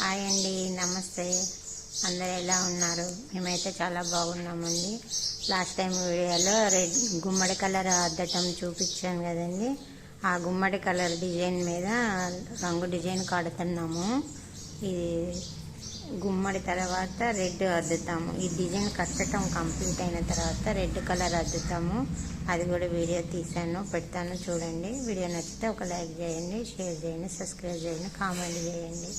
Hi అండి, నమస్తే. అందరు ఎలా ఉన్నారు? మేమైతే చాలా బాగున్నామండి. లాస్ట్ టైం వీడియోలో రెడ్ గుమ్మడి కలర్ అద్దటం చూపించాను కదండి. ఆ గుమ్మడి కలర్ డిజైన్ మీద రంగు డిజైన్ కడుతున్నాము. ఇది గుమ్మడి తర్వాత రెడ్ అద్దుతాము. ఈ డిజైన్ కట్టడం కంప్లీట్ అయిన తర్వాత రెడ్ కలర్ అద్దుతాము. అది కూడా వీడియో తీసాను, పెడతాను, చూడండి. వీడియో నచ్చితే ఒక లైక్ చేయండి, షేర్ చేయండి, సబ్స్క్రైబ్ చేయండి, కామెంట్ చేయండి.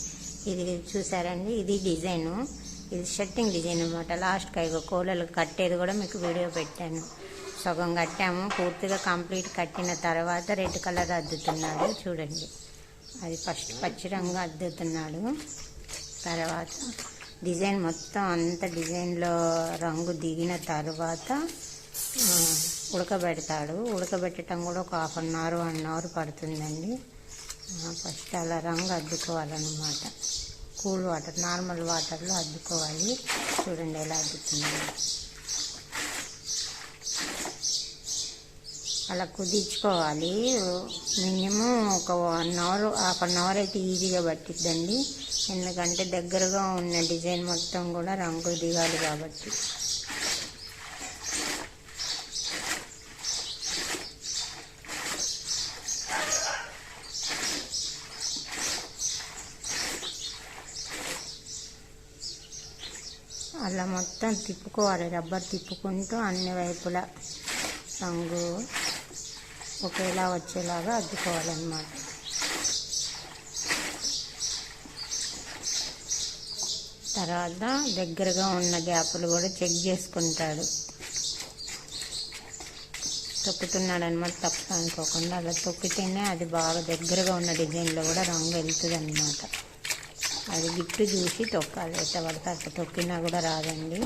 ఇది చూసారండి, ఇది డిజైను. ఇది షట్టింగ్ డిజైన్ అనమాట. లాస్ట్కి అయ్యో కోలలు కట్టేది కూడా మీకు వీడియో పెట్టాను. సగం కట్టాము, పూర్తిగా కంప్లీట్ కట్టిన తర్వాత రెడ్ కలర్ అద్దుతున్నాడు చూడండి. అది ఫస్ట్ పచ్చి రంగు అద్దుతున్నాడు. తర్వాత డిజైన్ మొత్తం అంత డిజైన్లో రంగు దిగిన తర్వాత ఉడకబెడతాడు. ఉడకబెట్టడం కూడా ఒక 1/2 అవర్ పడుతుందండి. ఫస్ట్ అలా రంగు అద్దుకోవాలన్నమాట. కూల్ వాటర్, నార్మల్ వాటర్లో అద్దుకోవాలి. చూడండి ఎలా అద్దుతున్నాడు. అలా కుదించుకోవాలి. మినిమం ఒక 1 అవర్, 1/2 అవర్ అయితే ఈజీగా పట్టిద్దండి. ఎందుకంటే దగ్గరగా ఉన్న డిజైన్ మొత్తం కూడా రంగు దిగాలి కాబట్టి. అలా మొత్తం తిప్పుకోవాలి. రబ్బర్ తిప్పుకుంటూ అన్ని వైపులా రంగు ఒకేలా వచ్చేలాగా అద్దుకోవాలన్నమాట. తర్వాత దగ్గరగా ఉన్న గ్యాపులు కూడా చెక్ చేసుకుంటాడు. తొక్కుతున్నాడు అనమాట, తప్పు అనుకోకుండా. అలా తొక్కితేనే అది బాగా దగ్గరగా ఉన్న డిజైన్లో కూడా రంగు వెళ్తుంది అన్నమాట. అది గిట్టు చూసి తొక్కాలి. ఎట్లా పడితే అట్లా తొక్కినా కూడా రాదండి,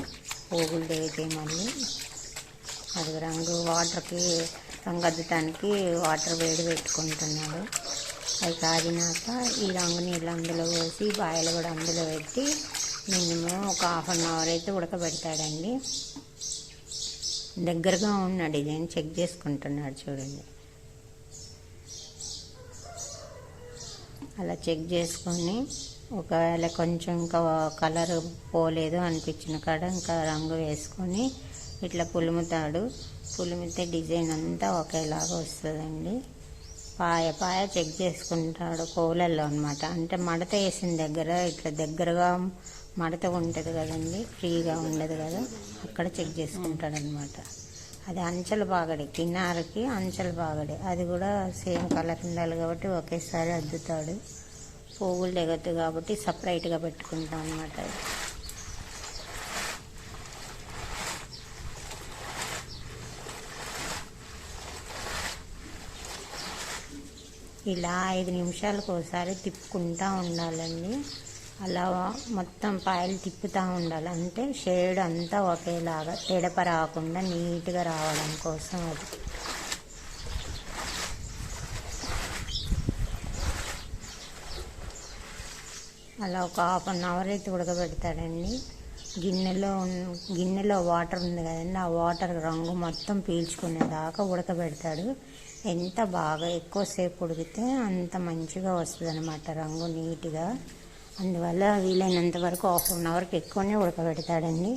పోగులు దిగితే మళ్ళీ. అది రంగు వాటర్కి రంగు అద్దటానికి వాటర్ వేడి పెట్టుకుంటున్నాడు. అది కాగినాక ఈ రంగు నీళ్ళు అందులో పోసి బాయలు కూడా అందులో పెట్టి మినిమం ఒక 1/2 అవర్ అయితే ఉడకబెడతాడండి. దగ్గరగా ఉన్న డిజైన్ చెక్ చేసుకుంటున్నాడు చూడండి. అలా చెక్ చేసుకొని ఒకవేళ కొంచెం ఇంకా కలర్ పోలేదు అనిపించిన కాడ ఇంకా రంగు వేసుకొని ఇట్లా పులుముతాడు. పులిమితే డిజైన్ అంతా ఒకేలాగా వస్తుందండి. పాయ చెక్ చేసుకుంటాడు కోలల్లో అనమాట. అంటే మడత వేసిన దగ్గర ఇట్లా దగ్గరగా మడత ఉంటుంది కదండి, ఫ్రీగా ఉండదు కదా, అక్కడ చెక్ చేసుకుంటాడు అనమాట. అది అంచెల బాగడి, కిన్నారకి అంచెల బాగడి. అది కూడా సేమ్ కలర్ ఉండాలి కాబట్టి ఒకేసారి అద్దుతాడు. పోగులు దిగద్దు కాబట్టి సపరేట్గా పెట్టుకుంటాం అన్నమాట. ఇలా 5 నిమిషాలకు ఒకసారి తిప్పుకుంటూ ఉండాలండి. అలా మొత్తం పాయలు తిప్పుతూ ఉండాలి. అంటే షేడ్ అంతా ఒకేలాగా ఎడప రాకుండా నీట్గా రావడం కోసం. అది అలా ఒక 1/2 అవర్ అయితే ఉడకబెడతాడండి. గిన్నెలో వాటర్ ఉంది కదండి, ఆ వాటర్ రంగు మొత్తం పీల్చుకునేదాకా ఉడకబెడతాడు. ఎంత బాగా ఎక్కువసేపు ఉడికితే అంత మంచిగా వస్తుంది అనమాట రంగు నీట్గా. అందువల్ల వీలైనంత వరకు 1/2 అవర్కి ఎక్కువనే ఉడకబెడతాడండి.